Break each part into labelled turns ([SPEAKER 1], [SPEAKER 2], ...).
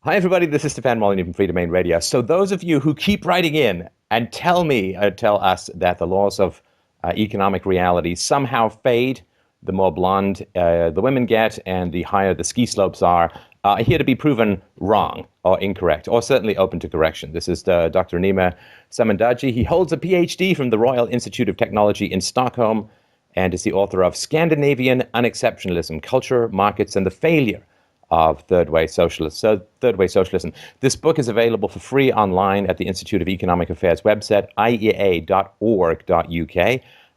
[SPEAKER 1] Hi, everybody. This is Stefan Molyneux from Free Domain Radio. So those of you who keep writing in and tell us that the laws of economic reality somehow fade, the more blonde the women get and the higher the ski slopes are here to be proven wrong or incorrect, or certainly open to correction. This is Dr. Nima Sanandaji. He holds a PhD from the Royal Institute of Technology in Stockholm and is the author of Scandinavian Unexceptionalism, Culture, Markets, and the Failure of Third Way Socialism. This book is available for free online at the Institute of Economic Affairs website, iea.org.uk.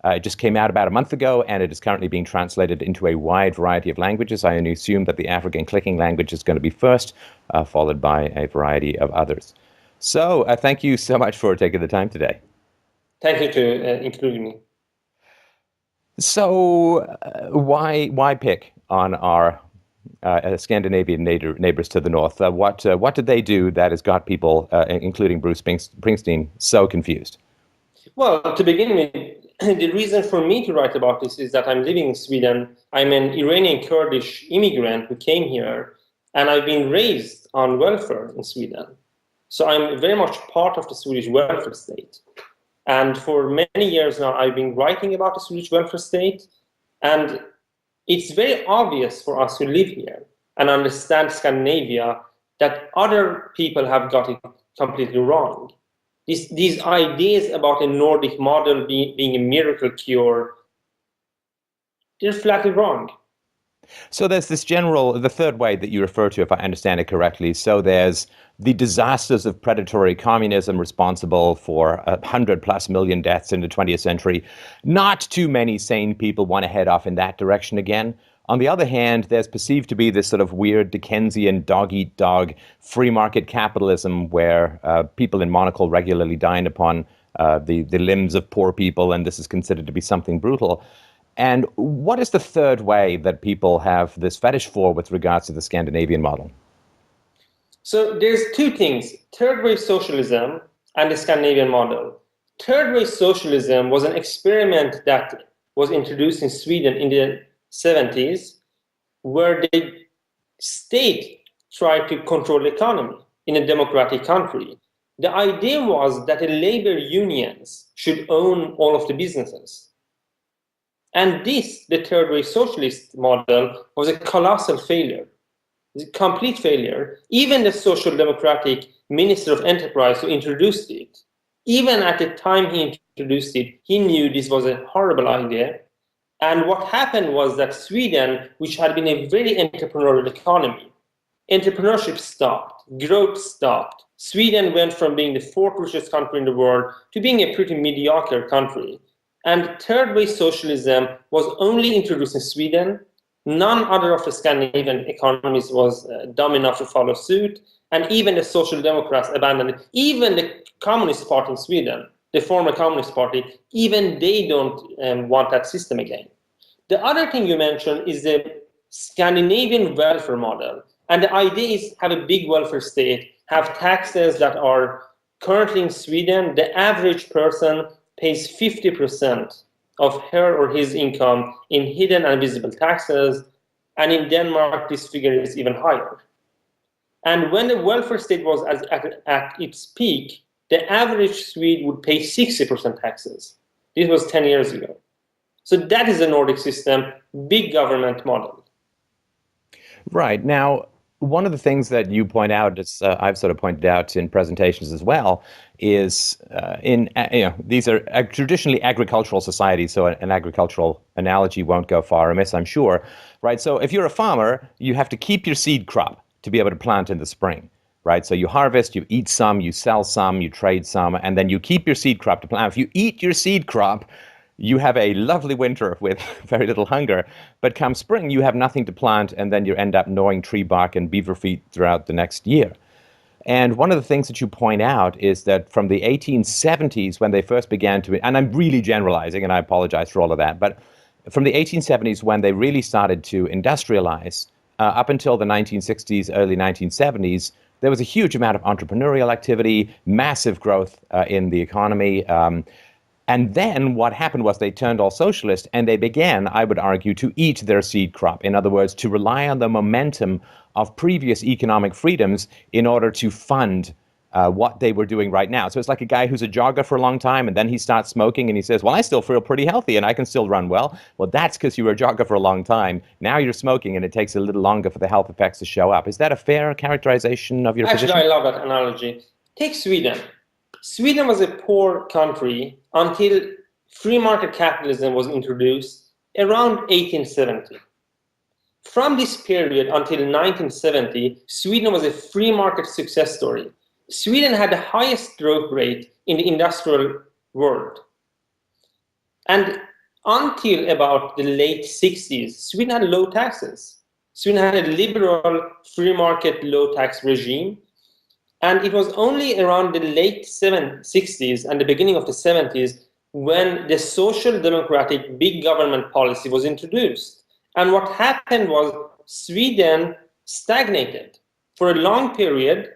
[SPEAKER 1] It just came out about a month ago, and it is currently being translated into a wide variety of languages. I only assume that the African clicking language is going to be first, followed by a variety of others. So thank you so much for taking the time today.
[SPEAKER 2] Thank you to including me.
[SPEAKER 1] So why pick on our Scandinavian neighbors to the north? What did they do that has got people, including Bruce Springsteen, so confused?
[SPEAKER 2] Well, to begin with, the reason for me to write about this is that I'm living in Sweden. I'm an Iranian Kurdish immigrant who came here, and I've been raised on welfare in Sweden. So I'm very much part of the Swedish welfare state. And for many years now, I've been writing about the Swedish welfare state. And it's very obvious for us who live here and understand Scandinavia that other people have got it completely wrong. These ideas about a Nordic model being a miracle cure, they're flatly wrong.
[SPEAKER 1] So there's the third way that you refer to, if I understand it correctly. So there's the disasters of predatory communism responsible for 100+ million deaths in the 20th century. Not too many sane people want to head off in that direction again. On the other hand, there's perceived to be this sort of weird Dickensian dog-eat-dog free market capitalism where people in monocle regularly dine upon the limbs of poor people, and this is considered to be something brutal. And what is the third way that people have this fetish for with regards to the Scandinavian model?
[SPEAKER 2] So there's two things, third way socialism and the Scandinavian model. Third way socialism was an experiment that was introduced in Sweden in the 70s, where the state tried to control the economy in a democratic country. The idea was that the labor unions should own all of the businesses. And this, the third way socialist model, was a colossal failure, a complete failure. Even the social democratic minister of enterprise who introduced it, even at the time he introduced it, he knew this was a horrible idea. And what happened was that Sweden, which had been a very entrepreneurial economy, entrepreneurship stopped, growth stopped. Sweden went from being the fourth richest country in the world to being a pretty mediocre country. And third way socialism was only introduced in Sweden. None other of the Scandinavian economies was dumb enough to follow suit. And even the Social Democrats abandoned it. Even the Communist Party in Sweden, the former Communist Party, even they don't want that system again. The other thing you mentioned is the Scandinavian welfare model. And the idea is have a big welfare state, have taxes that are currently in Sweden, the average person pays 50% of her or his income in hidden and visible taxes. And in Denmark, this figure is even higher. And when the welfare state was at its peak, the average Swede would pay 60% taxes. This was 10 years ago. So that is the Nordic system, big government model.
[SPEAKER 1] Right. Now, one of the things that you point out, as I've sort of pointed out in presentations as well, is these are traditionally agricultural societies, so an agricultural analogy won't go far amiss, I'm sure. Right. So if you're a farmer, you have to keep your seed crop to be able to plant in the spring. Right. So you harvest, you eat some, you sell some, you trade some, and then you keep your seed crop to plant. If you eat your seed crop, you have a lovely winter with very little hunger, but come spring, you have nothing to plant, and then you end up gnawing tree bark and beaver feet throughout the next year. And one of the things that you point out is that from the 1870s, when they first began to, and I'm really generalizing, and I apologize for all of that, but from the 1870s, when they really started to industrialize, up until the 1960s, early 1970s, there was a huge amount of entrepreneurial activity, massive growth in the economy. And then what happened was they turned all socialist and they began, I would argue, to eat their seed crop. In other words, to rely on the momentum of previous economic freedoms in order to fund what they were doing right now. So it's like a guy who's a jogger for a long time and then he starts smoking and he says, well, I still feel pretty healthy and I can still run well. Well, that's because you were a jogger for a long time. Now you're smoking and it takes a little longer for the health effects to show up. Is that a fair characterization of your
[SPEAKER 2] Actually,
[SPEAKER 1] position?
[SPEAKER 2] I love that analogy. Take Sweden. Sweden was a poor country until free market capitalism was introduced around 1870. From this period until 1970, Sweden was a free market success story. Sweden had the highest growth rate in the industrial world. And until about the late 60s, Sweden had low taxes. Sweden had a liberal free market low tax regime. And it was only around the late 60s and the beginning of the 70s when the social democratic big government policy was introduced. And what happened was Sweden stagnated for a long period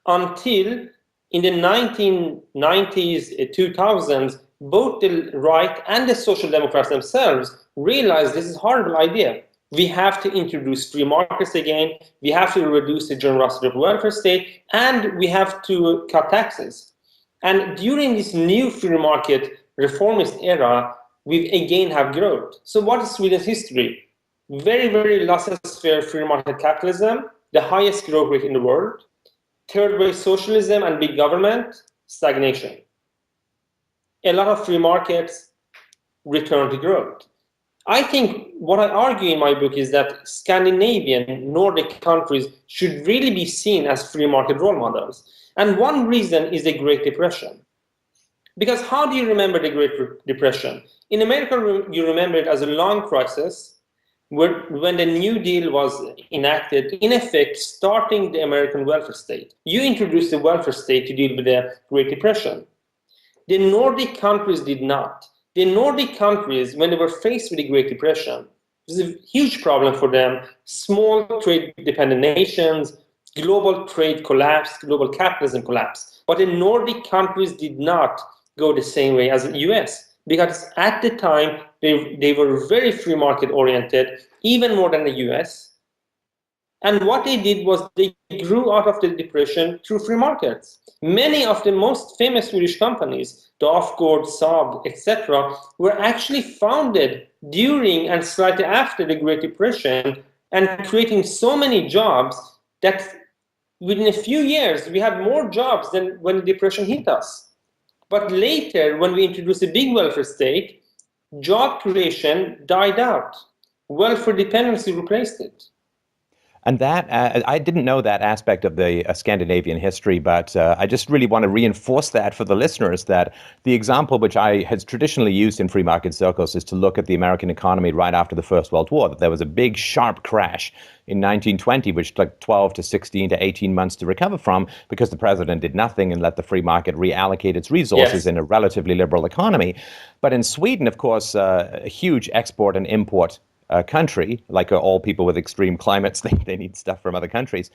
[SPEAKER 2] until in the 1990s, 2000s, both the right and the social democrats themselves realized this is a horrible idea. We have to introduce free markets again, we have to reduce the generosity of the welfare state, and we have to cut taxes. And during this new free market reformist era, we again have growth. So what is Sweden's history? Very, very laissez-faire free market capitalism, the highest growth rate in the world. Third way socialism and big government, stagnation. A lot of free markets, return to growth. I think what I argue in my book is that Scandinavian, Nordic countries should really be seen as free market role models. And one reason is the Great Depression. Because how do you remember the Great Depression? In America, you remember it as a long crisis when the New Deal was enacted, in effect, starting the American welfare state. You introduced the welfare state to deal with the Great Depression. The Nordic countries did not. The Nordic countries, when they were faced with the Great Depression, it was a huge problem for them. Small trade-dependent nations, global trade collapsed, global capitalism collapsed. But the Nordic countries did not go the same way as the US, because at the time, they were very free market oriented, even more than the US. And what they did was they grew out of the depression through free markets. Many of the most famous Swedish companies, Dafgård, Saab, etc., were actually founded during and slightly after the Great Depression and creating so many jobs that within a few years we had more jobs than when the Depression hit us. But later, when we introduced a big welfare state, job creation died out. Welfare dependency replaced it.
[SPEAKER 1] And that, I didn't know that aspect of the Scandinavian history, but I just really want to reinforce that for the listeners, that the example which I has traditionally used in free market circles is to look at the American economy right after the First World War, that there was a big sharp crash in 1920, which took 12 to 16 to 18 months to recover from because the president did nothing and let the free market reallocate its resources in a relatively liberal economy. But in Sweden, of course, a huge export and import country, like all people with extreme climates, they need stuff from other countries.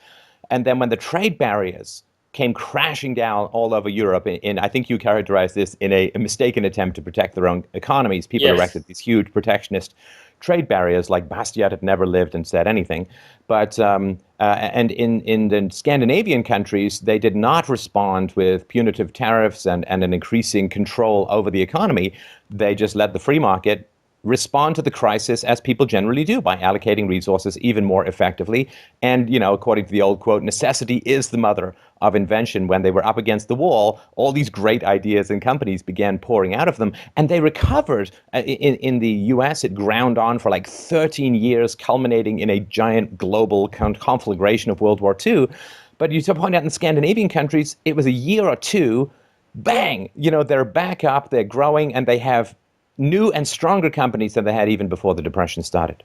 [SPEAKER 1] And then when the trade barriers came crashing down all over Europe, in I think you characterized this in a mistaken attempt to protect their own economies, people erected these huge protectionist trade barriers, like Bastiat had never lived and said anything. But and in the Scandinavian countries, they did not respond with punitive tariffs and an increasing control over the economy. They just let the free market respond to the crisis as people generally do, by allocating resources even more effectively. And, you know, according to the old quote, necessity is the mother of invention. When they were up against the wall, all these great ideas and companies began pouring out of them, and they recovered. In the US, it ground on for like 13 years, culminating in a giant global conflagration of World War II. But you point out in Scandinavian countries, it was a year or two, bang, you know, they're back up, they're growing, and they have new and stronger companies than they had even before the Depression started.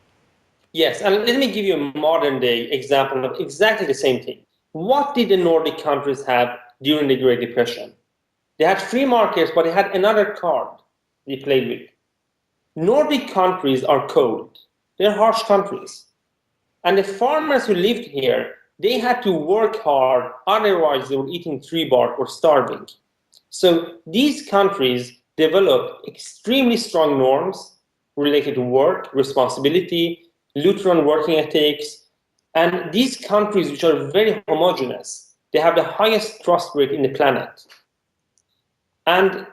[SPEAKER 2] Yes, and let me give you a modern day example of exactly the same thing. What did the Nordic countries have during the Great Depression? They had free markets, but they had another card they played with. Nordic countries are cold. They're harsh countries. And the farmers who lived here, they had to work hard, otherwise they were eating tree bark or starving. So these countries developed extremely strong norms related to work, responsibility, Lutheran working ethics, and these countries, which are very homogeneous, they have the highest trust rate in the planet. And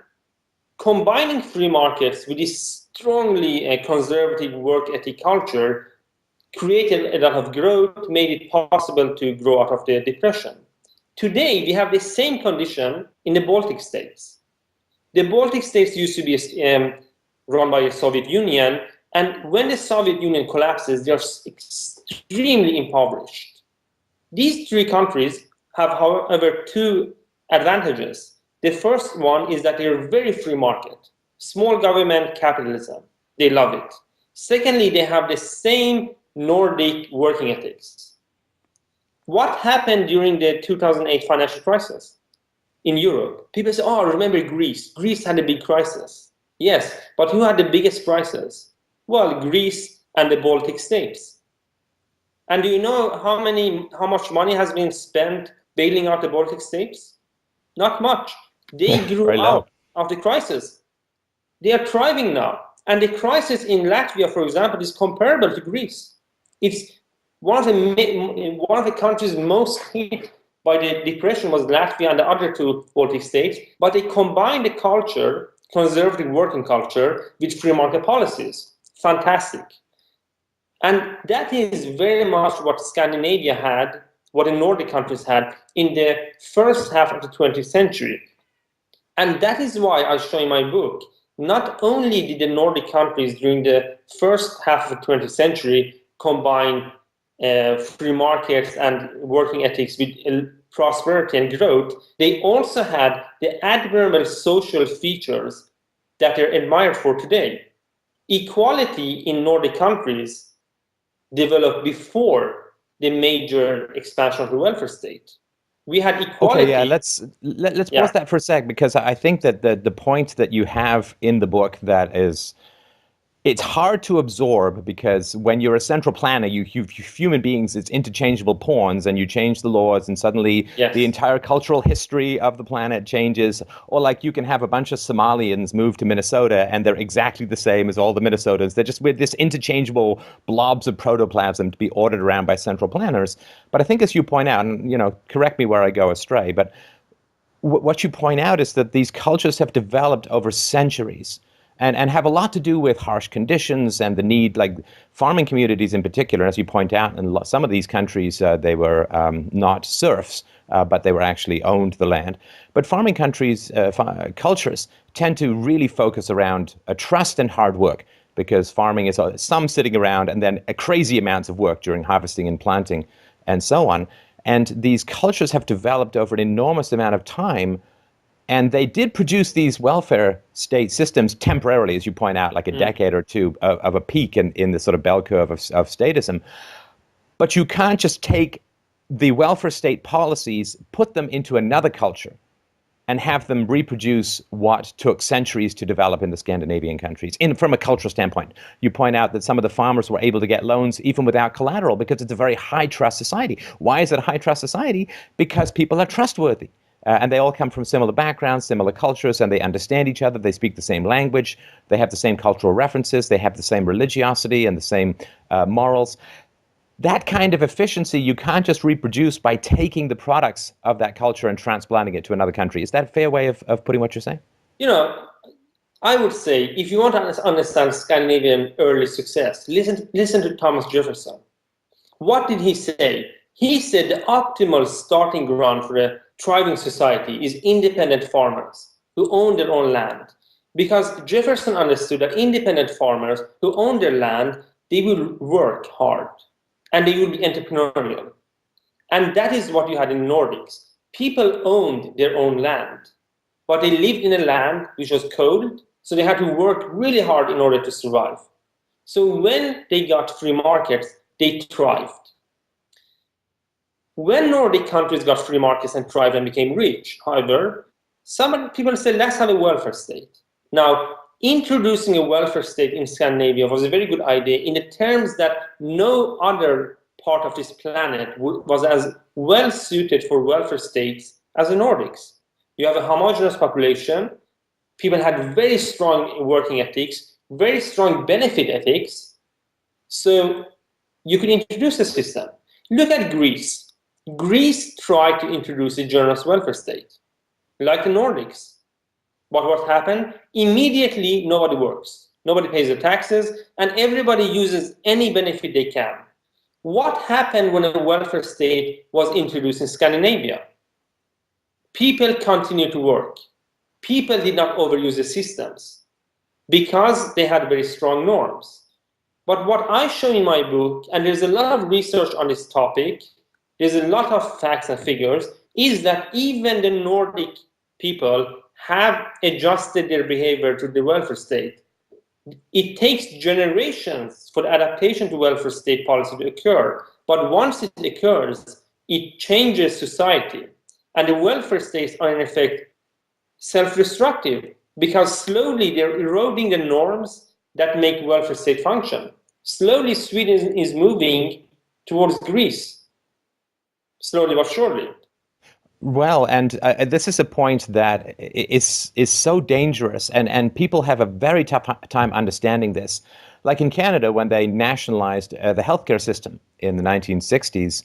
[SPEAKER 2] combining free markets with this strongly conservative work ethic culture created a lot of growth, made it possible to grow out of the depression. Today, we have the same condition in the Baltic states. The Baltic states used to be run by the Soviet Union, and when the Soviet Union collapses, they are extremely impoverished. These three countries have, however, two advantages. The first one is that they're very free market, small government capitalism. They love it. Secondly, they have the same Nordic working ethics. What happened during the 2008 financial crisis in Europe? People say, oh, remember Greece. Greece had a big crisis. Yes, but who had the biggest crisis? Well, Greece and the Baltic states. And do you know how much money has been spent bailing out the Baltic states? Not much. They grew out of the crisis. They are thriving now. And the crisis in Latvia, for example, is comparable to Greece. It's one of the countries most hit by the depression was Latvia and the other two Baltic states, but they combined the culture, conservative working culture, with free market policies. Fantastic. And that is very much what Scandinavia had, what the Nordic countries had in the first half of the 20th century. And that is why I show in my book, not only did the Nordic countries during the first half of the 20th century combine free markets and working ethics with prosperity and growth, they also had the admirable social features that they're admired for today. Equality in Nordic countries developed before the major expansion of the welfare state. We had equality.
[SPEAKER 1] Okay, yeah, let's pause that for a sec, because I think that the point that you have in the book that is, it's hard to absorb, because when you're a central planner, you human beings, it's interchangeable pawns, and you change the laws, and suddenly the entire cultural history of the planet changes. Or like you can have a bunch of Somalians move to Minnesota, and they're exactly the same as all the Minnesotans. They're just with this interchangeable blobs of protoplasm to be ordered around by central planners. But I think, as you point out, and correct me where I go astray, but what you point out is that these cultures have developed over centuries. And have a lot to do with harsh conditions and the need, like farming communities in particular, as you point out, in some of these countries, they were not serfs, but they were actually owned the land. But farming countries, cultures tend to really focus around trust and hard work, because farming is some sitting around and then crazy amounts of work during harvesting and planting and so on. And these cultures have developed over an enormous amount of time. And they did produce these welfare state systems temporarily, as you point out, like a decade or two of a peak in the sort of bell curve of statism. But you can't just take the welfare state policies, put them into another culture, and have them reproduce what took centuries to develop in the Scandinavian countries. From a cultural standpoint, you point out that some of the farmers were able to get loans even without collateral, because it's a very high trust society. Why is it a high trust society? Because people are trustworthy. And they all come from similar backgrounds, similar cultures, and they understand each other. They speak the same language. They have the same cultural references. They have the same religiosity and the same morals. That kind of efficiency you can't just reproduce by taking the products of that culture and transplanting it to another country. Is that a fair way of putting what you're saying?
[SPEAKER 2] I would say, if you want to understand Scandinavian early success, listen to Thomas Jefferson. What did he say? He said the optimal starting ground for a thriving society is independent farmers who own their own land. Because Jefferson understood that independent farmers who own their land, they will work hard and they will be entrepreneurial. And that is what you had in Nordics. People owned their own land, but they lived in a land which was cold, so they had to work really hard in order to survive. So when they got free markets, they thrived. When Nordic countries got free markets and thrived and became rich, however, some people said, let's have a welfare state. Now, introducing a welfare state in Scandinavia was a very good idea in the terms that no other part of this planet was as well suited for welfare states as the Nordics. You have a homogeneous population, People had very strong working ethics, very strong benefit ethics. So you could introduce a system. Look at Greece. Greece tried to introduce a generous welfare state, like the Nordics. But what happened? Immediately, nobody works. Nobody pays the taxes, and everybody uses any benefit they can. What happened when a welfare state was introduced in Scandinavia? People continued to work. People did not overuse the systems because they had very strong norms. But what I show in my book, and there's a lot of research on this topic, there's a lot of facts and figures, is that even the Nordic people have adjusted their behavior to the welfare state. It takes generations for the adaptation to welfare state policy to occur. But once it occurs, it changes society. And the welfare states are in effect self-destructive because slowly they're eroding the norms that make welfare state function. Slowly Sweden is moving towards Greece, slowly but surely.
[SPEAKER 1] Well, and this is a point that is so dangerous, and people have a very tough time understanding this. Like in Canada, when they nationalized the healthcare system in the 1960s,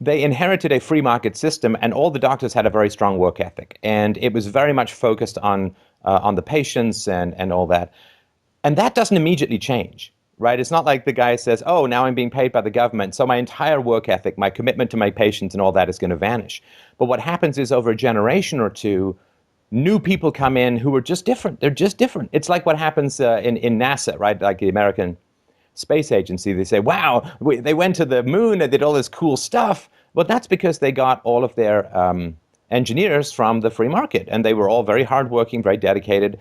[SPEAKER 1] they inherited a free market system, and all the doctors had a very strong work ethic, and it was very much focused on the patients and all that. And that doesn't immediately change, right? It's not like the guy says, oh, now I'm being paid by the government, so my entire work ethic, my commitment to my patients and all that is going to vanish. But what happens is over a generation or two, new people come in who are just different. They're just different. It's like what happens in NASA, right? Like the American Space Agency. They say, wow, they went to the moon and did all this cool stuff. But that's because they got all of their engineers from the free market, and they were all very hardworking, very dedicated.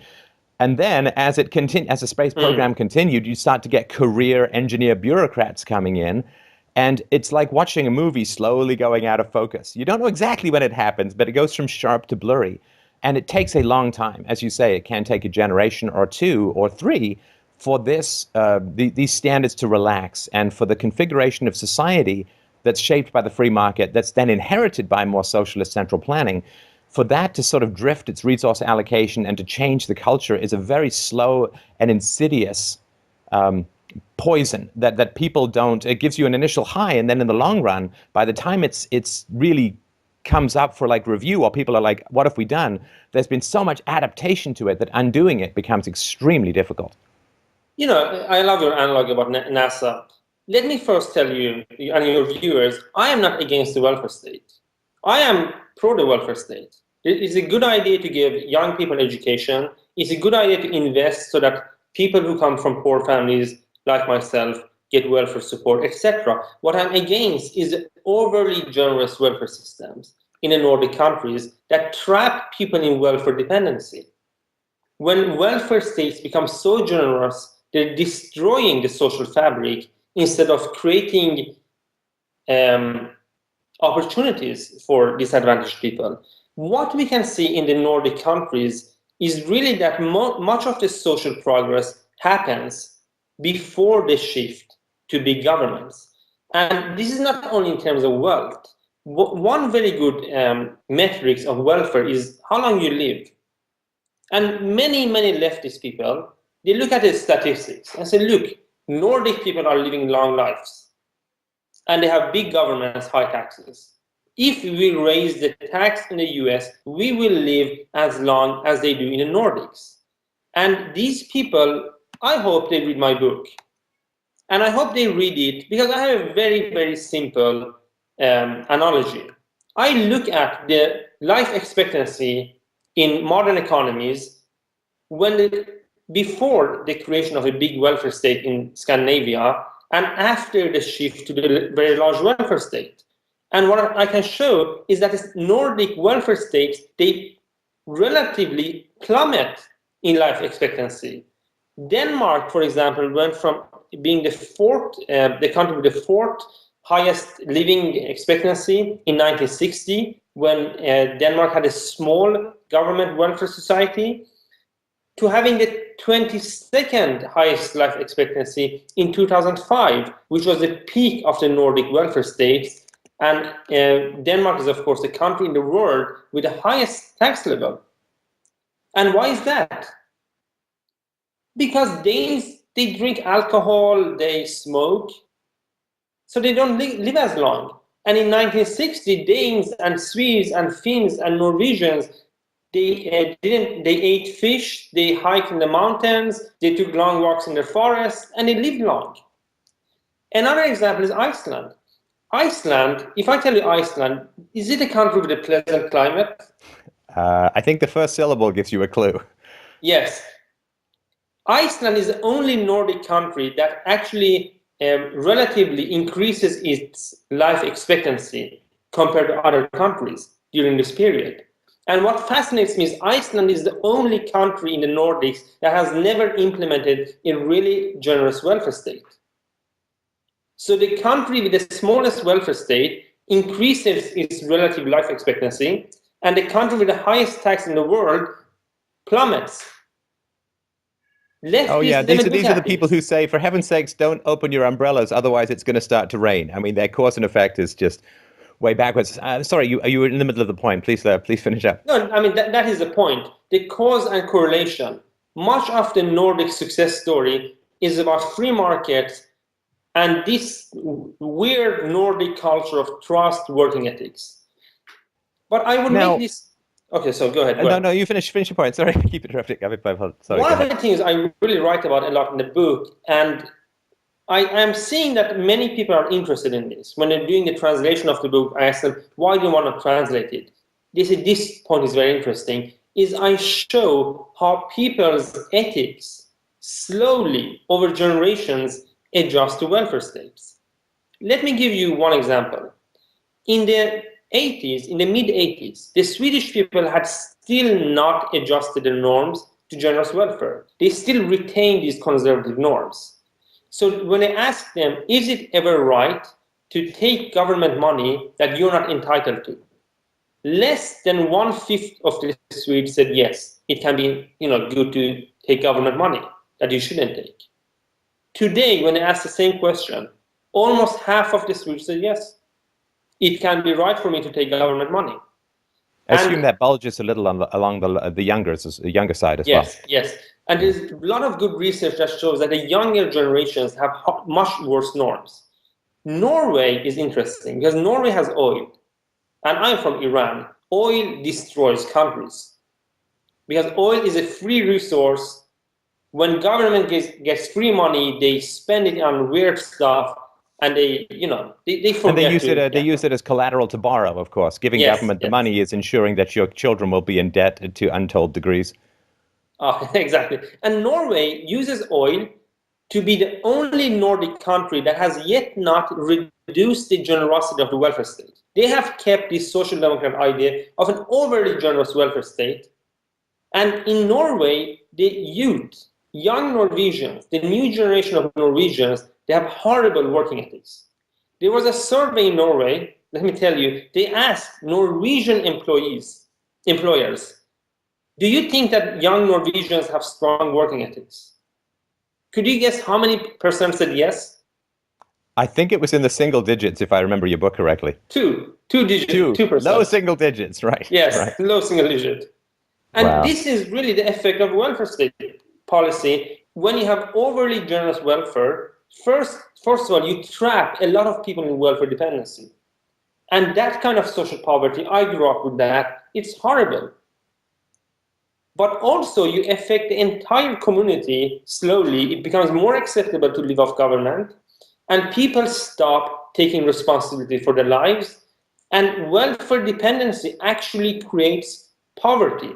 [SPEAKER 1] And then as the space program continued, you start to get career engineer bureaucrats coming in. And it's like watching a movie slowly going out of focus. You don't know exactly when it happens, but it goes from sharp to blurry. And it takes a long time. As you say, it can take a generation or two or three for these standards to relax and for the configuration of society that's shaped by the free market, that's then inherited by more socialist central planning, for that to sort of drift its resource allocation and to change the culture is a very slow and insidious poison that people don't. It gives you an initial high, and then in the long run, by the time it's really comes up for like review, or people are like, what have we done? There's been so much adaptation to it that undoing it becomes extremely difficult.
[SPEAKER 2] You know, I love your analogy about NASA. Let me first tell you and your viewers, I am not against the welfare state. I am pro the welfare state. It's a good idea to give young people education. It's a good idea to invest so that people who come from poor families like myself get welfare support, etc. What I'm against is overly generous welfare systems in the Nordic countries that trap people in welfare dependency. When welfare states become so generous, they're destroying the social fabric instead of creating opportunities for disadvantaged people. What we can see in the Nordic countries is really that much of the social progress happens before the shift to big governments. And this is not only in terms of wealth. One very good metrics of welfare is how long you live. And many leftist people, they look at the statistics and say, look, Nordic people are living long lives and they have big governments, high taxes. If we raise the tax in the US, we will live as long as they do in the Nordics. And these people, I hope they read my book. And I hope they read it because I have a very simple analogy. I look at the life expectancy in modern economies before the creation of a big welfare state in Scandinavia and after the shift to the very large welfare state. And what I can show is that Nordic welfare states, they relatively plummet in life expectancy. Denmark, for example, went from being the country with the fourth highest living expectancy in 1960, when Denmark had a small government welfare society, to having the 22nd highest life expectancy in 2005, which was the peak of the Nordic welfare states. And Denmark is, of course, the country in the world with the highest tax level. And why is that? Because Danes, they drink alcohol, they smoke, so they don't live as long. And in 1960, Danes and Swedes and Finns and Norwegians, they ate fish, they hiked in the mountains, they took long walks in the forest, and they lived long. Another example is Iceland. Iceland, if I tell you Iceland, is it a country with a pleasant climate?
[SPEAKER 1] I think the first syllable gives you a clue.
[SPEAKER 2] Yes. Iceland is the only Nordic country that actually relatively increases its life expectancy compared to other countries during this period. And what fascinates me is Iceland is the only country in the Nordics that has never implemented a really generous welfare state. So the country with the smallest welfare state increases its relative life expectancy, and the country with the highest tax in the world plummets.
[SPEAKER 1] Oh yeah,
[SPEAKER 2] Leftists
[SPEAKER 1] these
[SPEAKER 2] never
[SPEAKER 1] are
[SPEAKER 2] look
[SPEAKER 1] these are the
[SPEAKER 2] at
[SPEAKER 1] people who
[SPEAKER 2] this.
[SPEAKER 1] say, for heaven's sakes, don't open your umbrellas, otherwise it's going to start to rain. I mean, their cause and effect is just way backwards. Sorry, you were in the middle of the point. Please finish up.
[SPEAKER 2] No, I mean, that is the point. The cause and correlation. Much of the Nordic success story is about free markets and this weird Nordic culture of trust, working ethics. But I would make
[SPEAKER 1] Now,
[SPEAKER 2] this. Okay, so go ahead. Go
[SPEAKER 1] no,
[SPEAKER 2] ahead.
[SPEAKER 1] no, you finish your point. Sorry, keep interrupting. Sorry,
[SPEAKER 2] One
[SPEAKER 1] go
[SPEAKER 2] of
[SPEAKER 1] ahead.
[SPEAKER 2] the things I really write about a lot in the book, and I am seeing that many people are interested in this. When they're doing the translation of the book, I ask them, why do you want to translate it? They say, this point is very interesting, is I show how people's ethics slowly, over generations, adjust to welfare states. Let me give you one example. In the 80s, in the mid 80s, the Swedish people had still not adjusted their norms to generous welfare. They still retained these conservative norms. So when I asked them, is it ever right to take government money that you're not entitled to? Less than 1/5 of the Swedes said yes, it can be good to take government money that you shouldn't take. Today, when I ask the same question, almost half of the Swedes said yes, it can be right for me to take government money.
[SPEAKER 1] I assume
[SPEAKER 2] And
[SPEAKER 1] that bulges a little along the younger side as well.
[SPEAKER 2] yes. And there's a lot of good research that shows that the younger generations have much worse norms. Norway is interesting because Norway has oil. And I'm from Iran. Oil destroys countries because oil is a free resource. When government gets free money, they spend it on weird stuff, and they
[SPEAKER 1] And
[SPEAKER 2] forget to.
[SPEAKER 1] they use it as collateral to borrow, of course. Giving
[SPEAKER 2] Yes,
[SPEAKER 1] government the
[SPEAKER 2] yes.
[SPEAKER 1] money is ensuring that your children will be in debt to untold degrees.
[SPEAKER 2] Exactly. And Norway uses oil to be the only Nordic country that has yet not reduced the generosity of the welfare state. They have kept this social democrat idea of an overly generous welfare state. And in Norway, the youth, young Norwegians, the new generation of Norwegians, they have horrible working ethics. There was a survey in Norway, let me tell you, they asked Norwegian employers, do you think that young Norwegians have strong working ethics? Could you guess how many percent said yes?
[SPEAKER 1] I think it was in the single digits, if I remember your book correctly.
[SPEAKER 2] Two digit,
[SPEAKER 1] Two, low
[SPEAKER 2] 2%.
[SPEAKER 1] single digits, right?
[SPEAKER 2] Yes,
[SPEAKER 1] Right.
[SPEAKER 2] low single digit. And
[SPEAKER 1] Wow.
[SPEAKER 2] this is really the effect of welfare state policy. When you have overly generous welfare, first of all, you trap a lot of people in welfare dependency. And that kind of social poverty, I grew up with that, it's horrible. But also you affect the entire community slowly. It becomes more acceptable to live off government, and people stop taking responsibility for their lives. And welfare dependency actually creates poverty.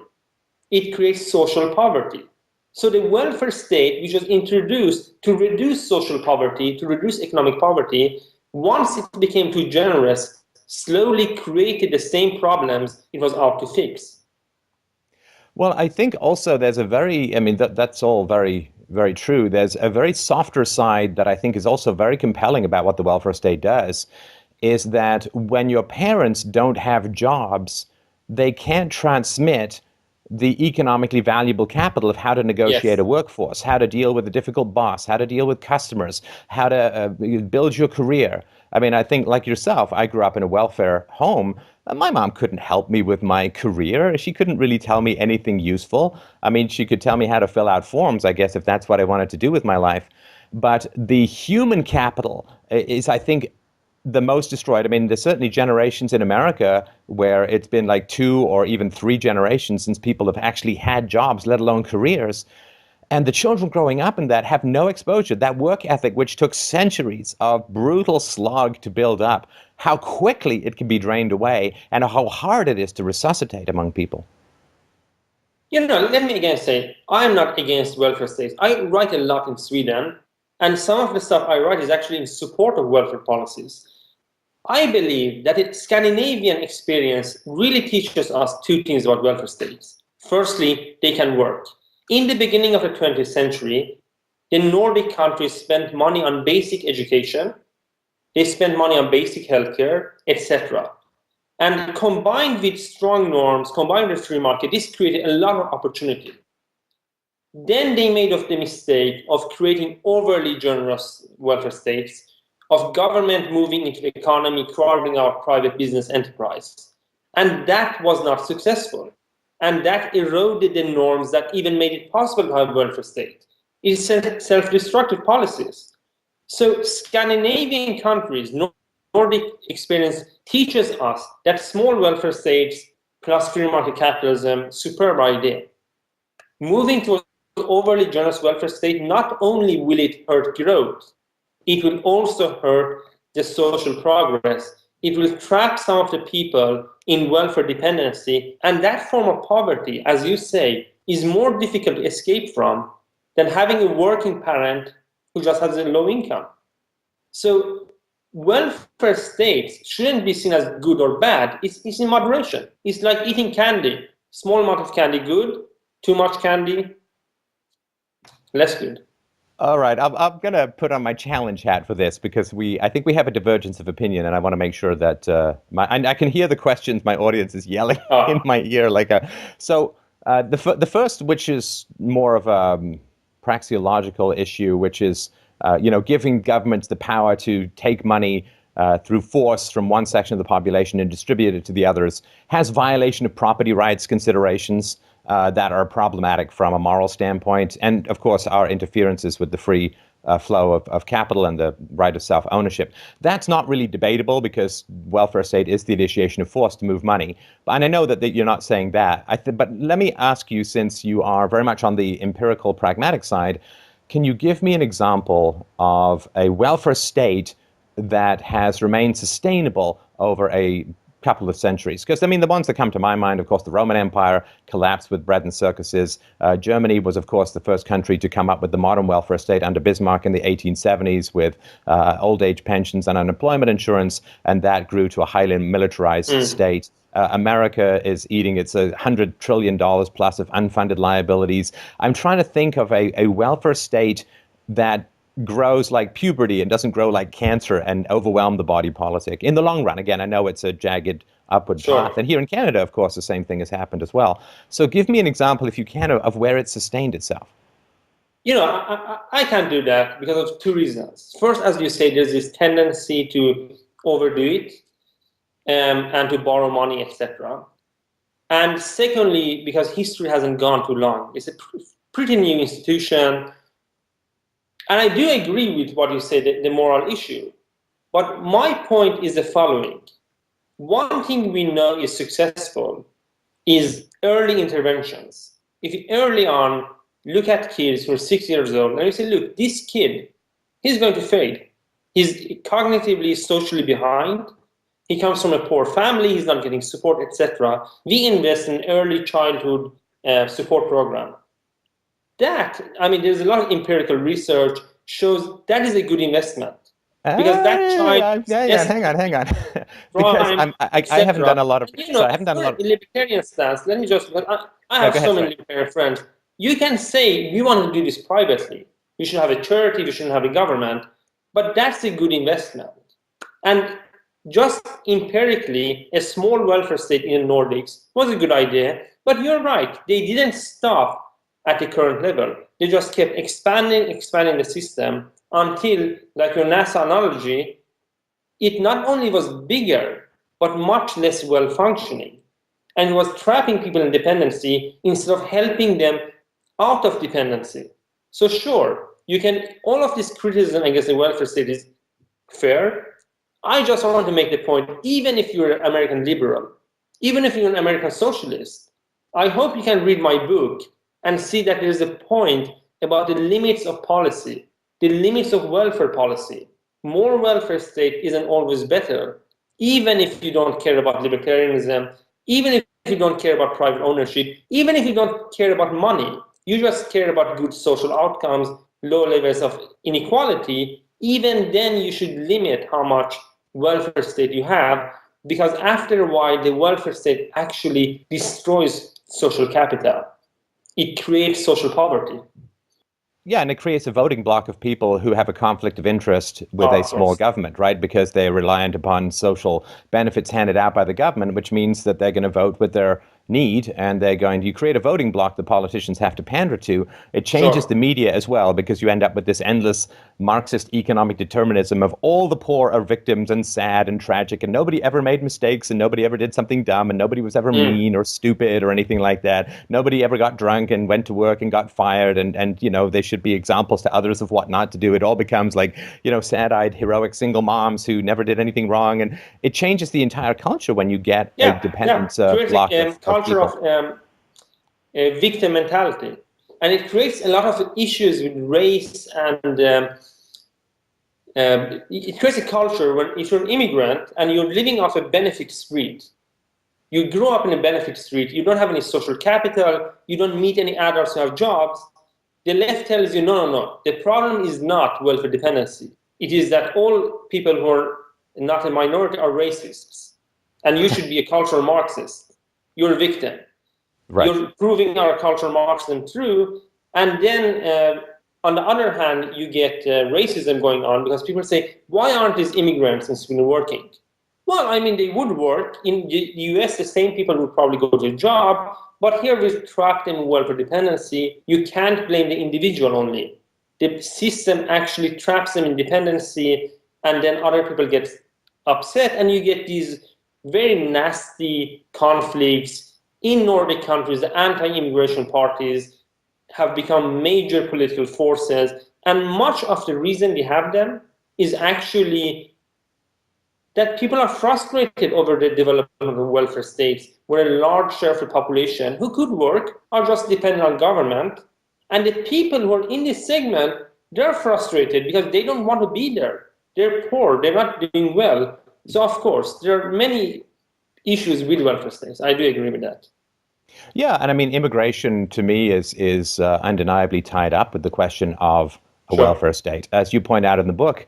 [SPEAKER 2] It creates social poverty. So the welfare state, which was introduced to reduce social poverty, to reduce economic poverty, once it became too generous, slowly created the same problems it was out to fix.
[SPEAKER 1] Well, I think also there's a very, I mean, that's all very, very true. There's a very softer side that I think is also very compelling about what the welfare state does, is that when your parents don't have jobs, they can't transmit the economically valuable capital of how to negotiate
[SPEAKER 2] Yes.
[SPEAKER 1] a workforce, how to deal with a difficult boss, how to deal with customers, how to build your career. I mean, I think like yourself, I grew up in a welfare home. My mom couldn't help me with my career. She couldn't really tell me anything useful. I mean, she could tell me how to fill out forms, I guess, if that's what I wanted to do with my life. But the human capital is, I think, the most destroyed. I mean, there's certainly generations in America where it's been like 2 or even 3 generations since people have actually had jobs, let alone careers. And the children growing up in that have no exposure. That work ethic, which took centuries of brutal slog to build up, how quickly it can be drained away and how hard it is to resuscitate among people.
[SPEAKER 2] Let me again say, I'm not against welfare states. I write a lot in Sweden, and some of the stuff I write is actually in support of welfare policies. I believe that the Scandinavian experience really teaches us two things about welfare states. Firstly, they can work. In the beginning of the 20th century, the Nordic countries spent money on basic education, they spent money on basic healthcare, etc. And combined with strong norms, combined with free market, this created a lot of opportunity. Then they made the mistake of creating overly generous welfare states, of government moving into the economy, crowding out private business enterprise. And that was not successful. And that eroded the norms that even made it possible to have a welfare state. It's self-destructive policies. So Scandinavian countries, Nordic experience teaches us that small welfare states plus free market capitalism, superb idea. Moving to an overly generous welfare state, not only will it hurt growth, it will also hurt the social progress. It will trap some of the people in welfare dependency, and that form of poverty, as you say, is more difficult to escape from than having a working parent who just has a low income. So welfare states shouldn't be seen as good or bad. It's in moderation. It's like eating candy. Small amount of candy, good. Too much candy, less good.
[SPEAKER 1] All right, I'm going to put on my challenge hat for this because I think we have a divergence of opinion, and I want to make sure that and I can hear the questions my audience is yelling in my ear. The first, which is more of a praxeological issue, which is giving governments the power to take money through force from one section of the population and distribute it to the others, has violation of property rights considerations that are problematic from a moral standpoint, and of course our interferences with the free flow of capital and the right of self-ownership. That's not really debatable because welfare state is the initiation of force to move money. And I know that you're not saying that. But let me ask you, since you are very much on the empirical, pragmatic side, can you give me an example of a welfare state that has remained sustainable over a couple of centuries? Because, I mean, the ones that come to my mind, of course, the Roman Empire collapsed with bread and circuses. Germany was, of course, the first country to come up with the modern welfare state under Bismarck in the 1870s with old age pensions and unemployment insurance, and that grew to a highly militarized state. America is eating its $100 trillion plus of unfunded liabilities. I'm trying to think of a welfare state that grows like puberty and doesn't grow like cancer and overwhelm the body politic in the long run. Again, I know it's a jagged upward path. And here in Canada, of course, the same thing has happened as well. So give me an example, if you can, of where it's sustained itself.
[SPEAKER 2] I can't do that because of two reasons. First, as you say, there's this tendency to overdo it and to borrow money, etc. And secondly, because history hasn't gone too long. It's a pretty new institution. And I do agree with what you say, the moral issue. But my point is the following. One thing we know is successful is early interventions. If you early on look at kids who are 6 years old and you say, look, this kid, he's going to fail. He's cognitively, socially behind. He comes from a poor family. He's not getting support, etc. We invest in early childhood support program. There's a lot of empirical research shows that is a good investment. Because that child...
[SPEAKER 1] Hang on. Because I haven't done a lot of...
[SPEAKER 2] I haven't done a lot of... Libertarian stance, let me just... I have so many libertarian friends. You can say, we want to do this privately. We should have a charity, we shouldn't have a government. But that's a good investment. And just empirically, a small welfare state in the Nordics was a good idea. But you're right, they didn't stop at the current level. They just kept expanding the system until, like your NASA analogy, it not only was bigger, but much less well functioning, and was trapping people in dependency instead of helping them out of dependency. So sure, you can, all of this criticism against the welfare state is fair. I just want to make the point, even if you're an American liberal, even if you're an American socialist, I hope you can read my book and see that there's a point about the limits of policy, the limits of welfare policy. More welfare state isn't always better, even if you don't care about libertarianism, even if you don't care about private ownership, even if you don't care about money. You just care about good social outcomes, low levels of inequality. Even then, you should limit how much welfare state you have, because after a while, the welfare state actually destroys social capital. It creates social poverty.
[SPEAKER 1] Yeah, and it creates a voting bloc of people who have a conflict of interest with
[SPEAKER 2] Oh,
[SPEAKER 1] a
[SPEAKER 2] of
[SPEAKER 1] small
[SPEAKER 2] course.
[SPEAKER 1] government, right? Because they're reliant upon social benefits handed out by the government, which means that they're going to vote with their need, and you create a voting bloc the politicians have to pander to. It changes the
[SPEAKER 2] Sure.
[SPEAKER 1] media as well, because you end up with this endless Marxist economic determinism of all the poor are victims and sad and tragic, and nobody ever made mistakes, and nobody ever did something dumb, and nobody was ever
[SPEAKER 2] Mm.
[SPEAKER 1] mean or stupid or anything like that. Nobody ever got drunk and went to work and got fired, and they should be examples to others of what not to do. It all becomes like, sad-eyed, heroic single moms who never did anything wrong, and it changes the entire culture when you get a
[SPEAKER 2] Yeah, yeah.
[SPEAKER 1] dependent
[SPEAKER 2] Creates
[SPEAKER 1] block
[SPEAKER 2] a
[SPEAKER 1] of
[SPEAKER 2] culture of
[SPEAKER 1] people.
[SPEAKER 2] victim mentality. And it creates a lot of issues with race, and it creates a culture when, if you're an immigrant and you're living off a benefit street, you grow up in a benefit street, you don't have any social capital, you don't meet any adults who have jobs, the left tells you, no, no, no. The problem is not welfare dependency. It is that all people who are not a minority are racists. And you should be a cultural Marxist. You're a victim.
[SPEAKER 1] Right.
[SPEAKER 2] You're proving our cultural Marxism true. And then, on the other hand, you get racism going on, because people say, why aren't these immigrants in Sweden working? Well, I mean, they would work. In the US, the same people would probably go to a job, but here we're trapped in welfare dependency. You can't blame the individual only. The system actually traps them in dependency, and then other people get upset, and you get these very nasty conflicts. In Nordic countries, the anti-immigration parties have become major political forces, and much of the reason we have them is actually that people are frustrated over the development of welfare states, where a large share of the population who could work are just dependent on government. And the people who are in this segment, they're frustrated because they don't want to be there. They're poor, they're not doing well. So, of course, there are many issues with welfare states. I do agree with that.
[SPEAKER 1] Yeah, and I mean, immigration to me is undeniably tied up with the question of a
[SPEAKER 2] Sure.
[SPEAKER 1] welfare state. As you point out in the book,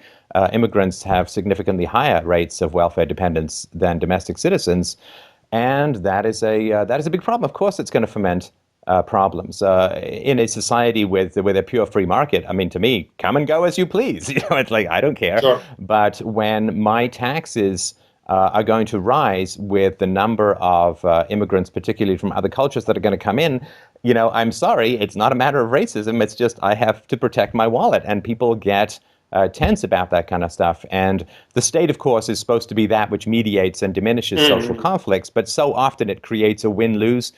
[SPEAKER 1] immigrants have significantly higher rates of welfare dependence than domestic citizens, and that is a big problem. Of course, it's going to foment problems in a society with a pure free market. I mean, to me, come and go as you please. It's like I don't care.
[SPEAKER 2] Sure.
[SPEAKER 1] But when my taxes are going to rise with the number of immigrants, particularly from other cultures, that are going to come in, I'm sorry, it's not a matter of racism. It's just I have to protect my wallet, and people get tense about that kind of stuff. And the state, of course, is supposed to be that which mediates and diminishes social
[SPEAKER 2] Mm.
[SPEAKER 1] conflicts, but so often it creates a win-lose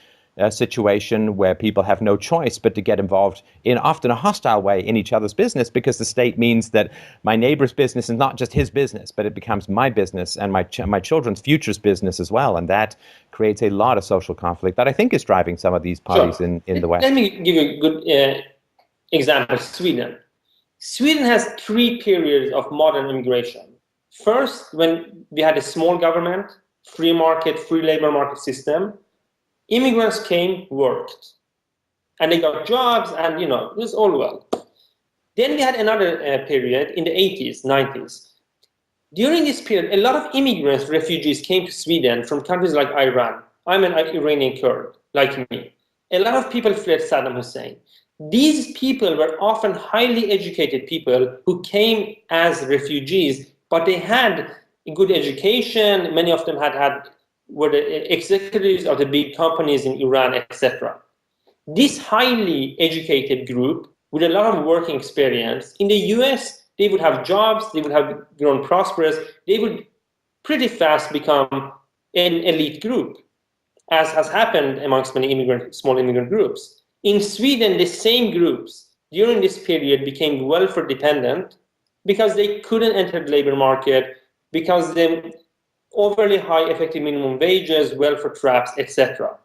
[SPEAKER 1] situation where people have no choice but to get involved in often a hostile way in each other's business, because the state means that my neighbor's business is not just his business, but it becomes my business and my children's future's business as well. And that creates a lot of social conflict that I think is driving some of these parties
[SPEAKER 2] Sure.
[SPEAKER 1] in the
[SPEAKER 2] Let
[SPEAKER 1] West.
[SPEAKER 2] me give you a good example. Sweden. Sweden has three periods of modern immigration. First, when we had a small government, free market, free labor market system, immigrants came, worked, and they got jobs, and it was all well. Then we had another period in the 80s, 90s. During this period, a lot of immigrants, refugees came to Sweden from countries like Iran. I'm an Iranian Kurd, like me. A lot of people fled Saddam Hussein. These people were often highly educated people who came as refugees, but they had a good education. Many of them were the executives of the big companies in Iran, etc. This highly educated group with a lot of working experience in the US, they would have jobs, they would have grown prosperous, they would pretty fast become an elite group, as has happened amongst many small immigrant groups. In Sweden, the same groups during this period became welfare dependent because they couldn't enter the labor market, because the overly high effective minimum wages, welfare traps, etc.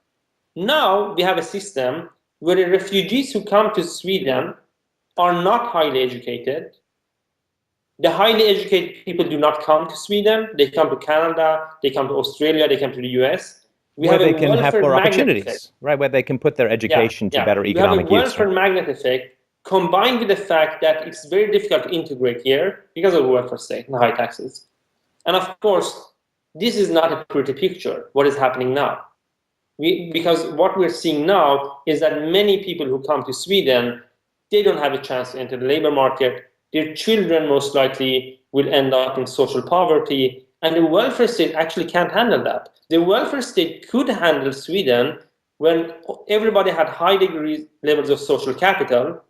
[SPEAKER 2] Now we have a system where the refugees who come to Sweden are not highly educated. The highly educated people do not come to Sweden. They come to Canada, they come to Australia, they come to the US.
[SPEAKER 1] Where they can have more opportunities, right? Where they can put their education to better economic use.
[SPEAKER 2] We have a welfare magnet effect combined with the fact that it's very difficult to integrate here because of the welfare state and high taxes. And of course, this is not a pretty picture, what is happening now. Because what we're seeing now is that many people who come to Sweden, they don't have a chance to enter the labor market. Their children most likely will end up in social poverty, and the welfare state actually can't handle that. The welfare state could handle Sweden when everybody had high levels of social capital.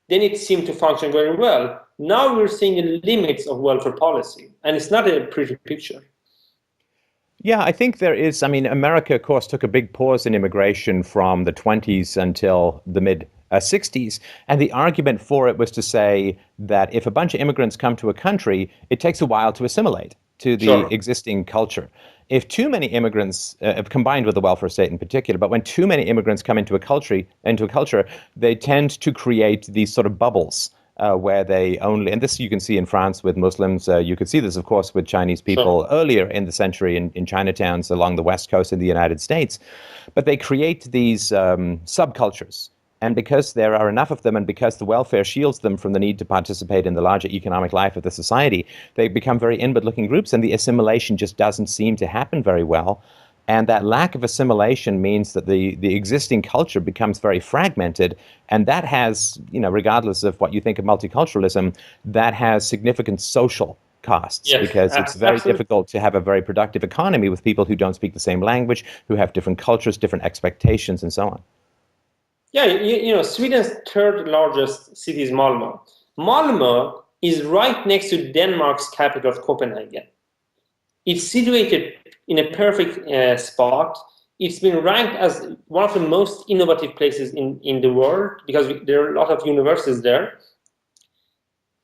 [SPEAKER 2] Then it seemed to function very well. Now we're seeing the limits of welfare policy, and it's not a pretty picture.
[SPEAKER 1] Yeah, I think there is. I mean, America, of course, took a big pause in immigration from the 20s until the mid 60s. And the argument for it was to say that if a bunch of immigrants come to a country, it takes a while to assimilate to the existing culture. If too many immigrants, combined with the welfare state in particular, but when too many immigrants come into a culture, they tend to create these sort of bubbles where they only, and this you can see in France with Muslims, you could see this, of course, with Chinese people earlier in the century in Chinatowns along the West Coast in the United States. But they create these subcultures. And because there are enough of them, and because the welfare shields them from the need to participate in the larger economic life of the society, they become very inward-looking groups, and the assimilation just doesn't seem to happen very well. And that lack of assimilation means that the existing culture becomes very fragmented, and that has, regardless of what you think of multiculturalism, that has significant social costs, because it's very difficult to have a very productive economy with people who don't speak the same language, who have different cultures, different expectations, and so on.
[SPEAKER 2] Yeah, Sweden's third largest city is Malmö. Malmö is right next to Denmark's capital of Copenhagen. It's situated in a perfect spot. It's been ranked as one of the most innovative places in the world because there are a lot of universities there.